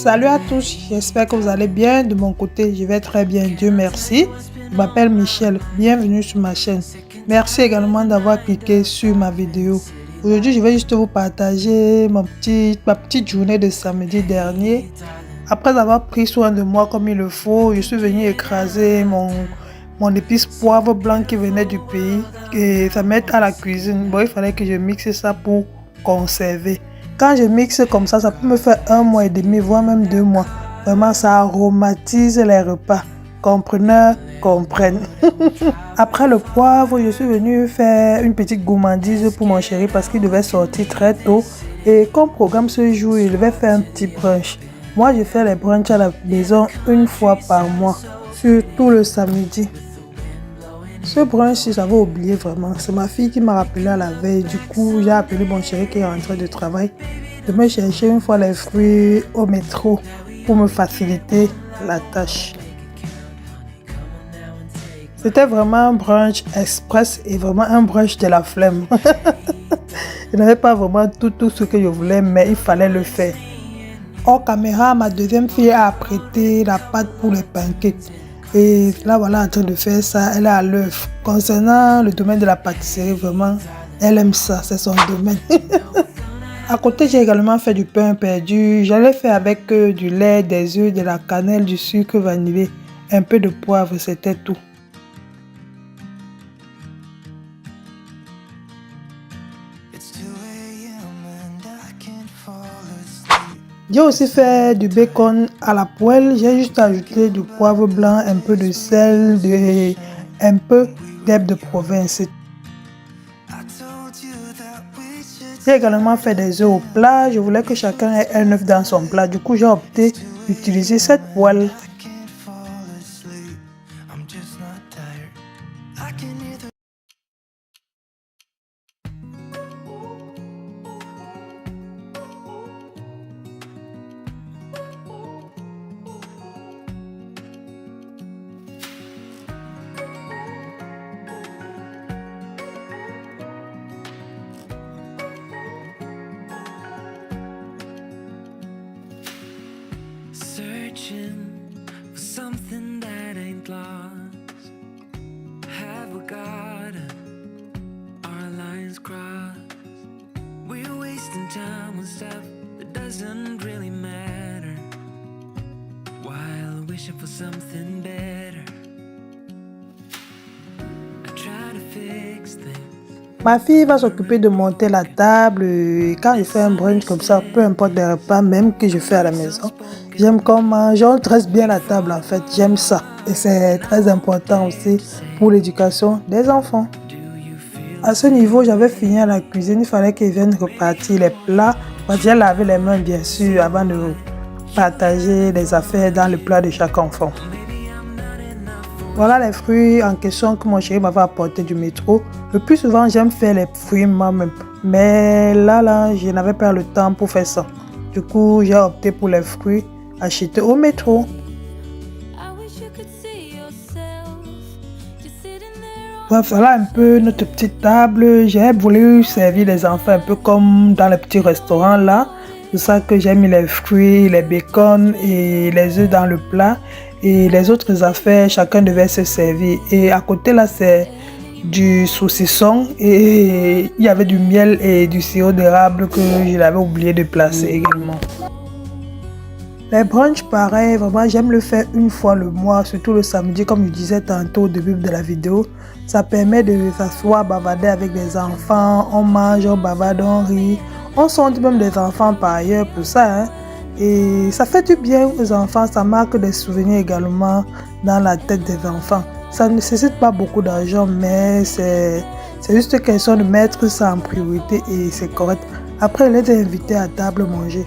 Salut à tous, j'espère que vous allez bien. De mon côté, je vais très bien, Dieu merci. Je m'appelle Michel, bienvenue sur ma chaîne. Merci également d'avoir cliqué sur ma vidéo. Aujourd'hui, je vais juste vous partager ma petite journée de samedi dernier. Après avoir pris soin de moi comme il le faut, je suis venue écraser mon épice poivre blanc qui venait du pays et ça m'aide à la cuisine. Bon, il fallait que je mixe ça pour conserver. Quand je mixe comme ça peut me faire 1 mois et demi, voire même 2 mois. Vraiment, ça aromatise les repas. Compreneurs comprennent. Après le poivre, je suis venue faire une petite gourmandise pour mon chéri parce qu'il devait sortir très tôt. Et comme programme ce jour, il devait faire un petit brunch. Moi, je fais les brunchs à la maison 1 fois par mois, surtout le samedi. Ce brunch, j'avais oublié vraiment. C'est ma fille qui m'a rappelé à la veille. Du coup, j'ai appelé mon chéri qui est rentré de travail de me chercher une fois les fruits au métro pour me faciliter la tâche. C'était vraiment un brunch express et vraiment un brunch de la flemme. Je n'avais pas vraiment tout ce que je voulais, mais il fallait le faire. Hors caméra, ma deuxième fille a apprêté la pâte pour les pancakes. Et là, voilà, en train de faire ça, elle est à l'œuvre. Concernant le domaine de la pâtisserie, vraiment, elle aime ça, c'est son domaine. À côté, j'ai également fait du pain perdu. J'allais faire avec du lait, des œufs, de la cannelle, du sucre vanillé, un peu de poivre, c'était tout. J'ai aussi fait du bacon à la poêle. J'ai juste ajouté du poivre blanc, un peu de sel, un peu d'herbe de province. J'ai également fait des œufs au plat. Je voulais que chacun ait un œuf dans son plat. Du coup, j'ai opté d'utiliser cette poêle. Searching for something that ain't lost. Have we got our lines crossed? We're wasting time on stuff that doesn't really matter, while wishing for something better. I try to fix things. Ma fille va s'occuper de monter la table et quand je fais un brunch comme ça, peu importe les repas, même que je fais à la maison, j'aime comment on dresse bien la table en fait, j'aime ça. Et c'est très important aussi pour l'éducation des enfants. À ce niveau, j'avais fini à la cuisine, il fallait qu'ils viennent repartir les plats. Moi, j'ai lavé les mains bien sûr avant de partager les affaires dans le plat de chaque enfant. Voilà les fruits en question que mon chéri m'avait apporté du métro. Le plus souvent, j'aime faire les fruits moi-même. Mais là, je n'avais pas le temps pour faire ça. Du coup, j'ai opté pour les fruits achetés au métro. Bref, voilà un peu notre petite table. J'ai voulu servir les enfants un peu comme dans les petits restaurants là. C'est ça que j'ai mis les fruits, les bacon et les œufs dans le plat. Et les autres affaires, chacun devait se servir. Et à côté là, c'est du saucisson et il y avait du miel et du sirop d'érable que je l'avais oublié de placer également. Les brunchs, pareil, vraiment j'aime le faire 1 fois le mois, surtout le samedi comme je disais tantôt au début de la vidéo. Ça permet de s'asseoir, bavarder avec les enfants, on mange, on bavarde, on rit. On sonde même des enfants par ailleurs pour ça. Et ça fait du bien aux enfants, ça marque des souvenirs également dans la tête des enfants. Ça ne nécessite pas beaucoup d'argent, mais c'est juste question de mettre ça en priorité et c'est correct. Après, les inviter à table manger.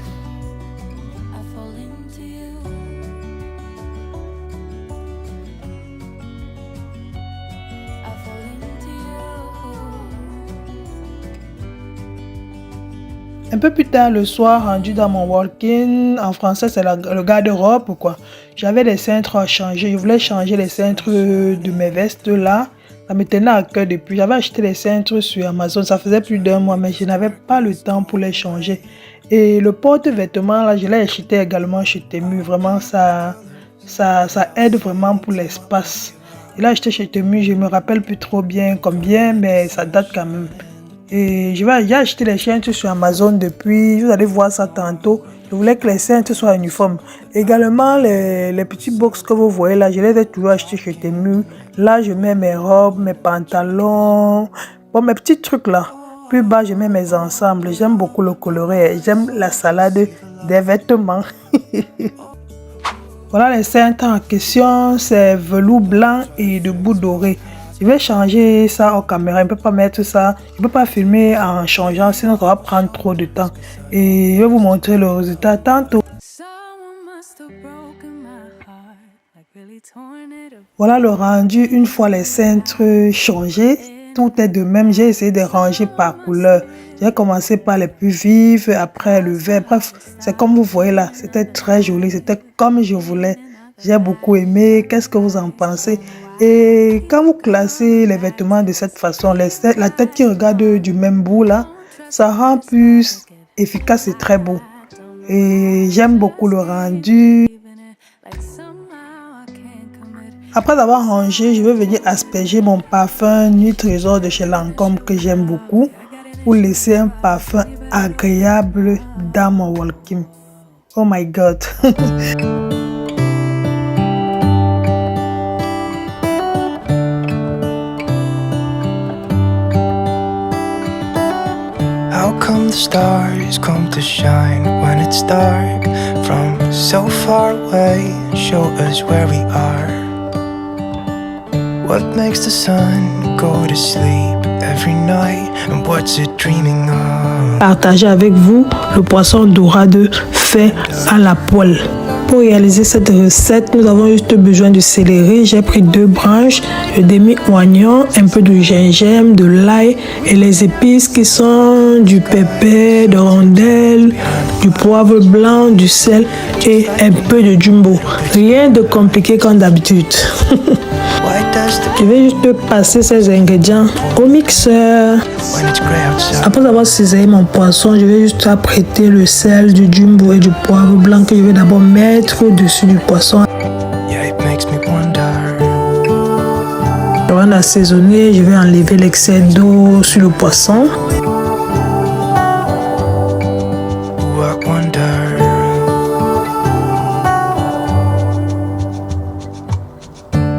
Un peu plus tard le soir, rendu dans mon walk-in, en français c'est le garde-robe quoi. J'avais des cintres à changer, je voulais changer les cintres de mes vestes là. Ça me tenait à cœur depuis. J'avais acheté les cintres sur Amazon, ça faisait plus d'1 mois mais je n'avais pas le temps pour les changer. Et le porte-vêtements, là, je l'ai acheté également chez Temu. Vraiment, ça aide vraiment pour l'espace. Et là, acheté chez Temu, je me rappelle plus trop bien combien, mais ça date quand même. Et j'ai acheté les cintres sur Amazon depuis, vous allez voir ça tantôt. Je voulais que les cintres soient uniformes. Également, les petits box que vous voyez là, je les ai toujours achetés chez Temu. Là, je mets mes robes, mes pantalons, bon, mes petits trucs là. Plus bas, je mets mes ensembles. J'aime beaucoup le coloré. J'aime la salade des vêtements. Voilà les cintres en question. C'est velours blanc et de bout doré. Je vais changer ça en caméra. Je ne peux pas mettre ça. Je ne peux pas filmer en changeant, sinon ça va prendre trop de temps. Et je vais vous montrer le résultat tantôt. Voilà le rendu une fois les cintres changés. Tout est de même. J'ai essayé de ranger par couleur. J'ai commencé par les plus vives, après le vert. Bref, c'est comme vous voyez là. C'était très joli. C'était comme je voulais. J'ai beaucoup aimé. Qu'est-ce que vous en pensez? Et quand vous classez les vêtements de cette façon, la tête qui regarde du même bout là, ça rend plus efficace et très beau. Et j'aime beaucoup le rendu. Après avoir rangé, je vais venir asperger mon parfum Nuit Trésor de chez Lancôme que j'aime beaucoup pour laisser un parfum agréable dans mon walking. Oh my God! How come the stars come to shine when it's dark from so far away? Show us where we are. What makes the sun go to sleep every night? And what's it dreaming of? Partager avec vous le poisson dorade fait à la poêle. Pour réaliser cette recette, nous avons juste besoin de céleri. J'ai pris 2 branches, de demi-oignon, un peu de gingembre, de l'ail et les épices qui sont du pépé, de rondelles, du poivre blanc, du sel et un peu de jumbo. Rien de compliqué comme d'habitude. Je vais juste passer ces ingrédients au mixeur. Après avoir ciselé mon poisson, je vais juste apprêter le sel, du jumbo et du poivre blanc que je vais d'abord mettre au-dessus du poisson. Avant d'assaisonner, je vais enlever l'excès d'eau sur le poisson.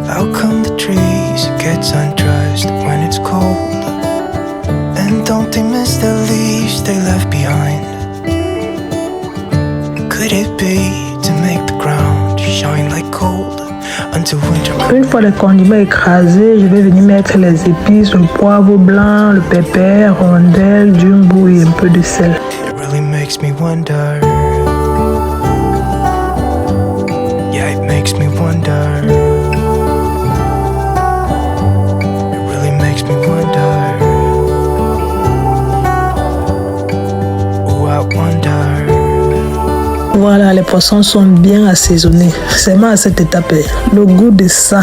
How come the trees gets undressed when it's cold? And don't they miss the leaves they left behind? Could it be to make the ground shine like gold until winter? Une fois les condiments écrasés, je vais venir mettre les épices, le poivre blanc, le pépé, rondelles, jumbo et un peu de sel. It really makes me wonder. Yeah, it makes me wonder. Voilà, les poissons sont bien assaisonnés. Seulement à cette étape, le goût de ça.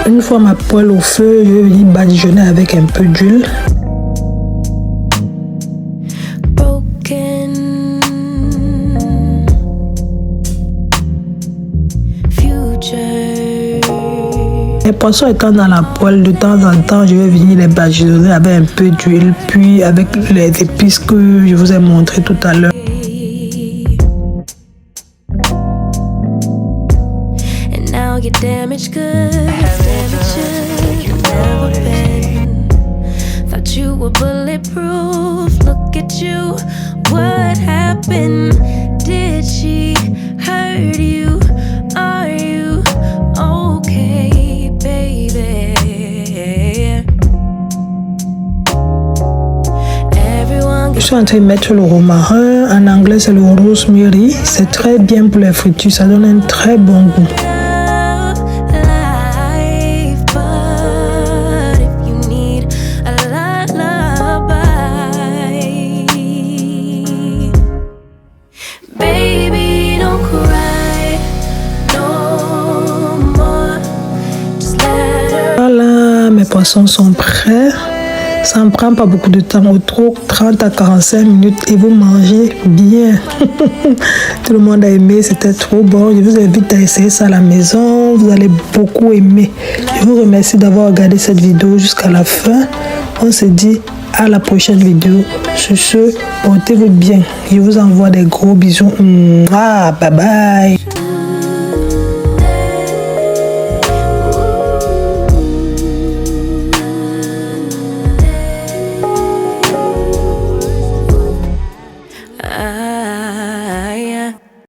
Une fois ma poêle au feu, je vais venir badigeonner avec un peu d'huile. Les poissons étant dans la poêle, de temps en temps, je vais venir les badigeonner avec un peu d'huile, puis avec les épices que je vous ai montré tout à l'heure. Your damage good, damage should never been. Thought you were bulletproof. Look at you, what happened? Did she hurt you? Are you okay, baby? Je suis en train de mettre le romarin. En anglais, c'est le rosemary. C'est très bien pour les fritures. Ça donne un très bon goût. Voilà, mes poissons sont prêts. Ça ne prend pas beaucoup de temps, au trop 30 à 45 minutes et vous mangez bien. Tout le monde a aimé, c'était trop bon. Je vous invite à essayer ça à la maison, vous allez beaucoup aimer. Je vous remercie d'avoir regardé cette vidéo jusqu'à la fin. On se dit à la prochaine vidéo. Sur ce, portez-vous bien. Je vous envoie des gros bisous. Bye bye.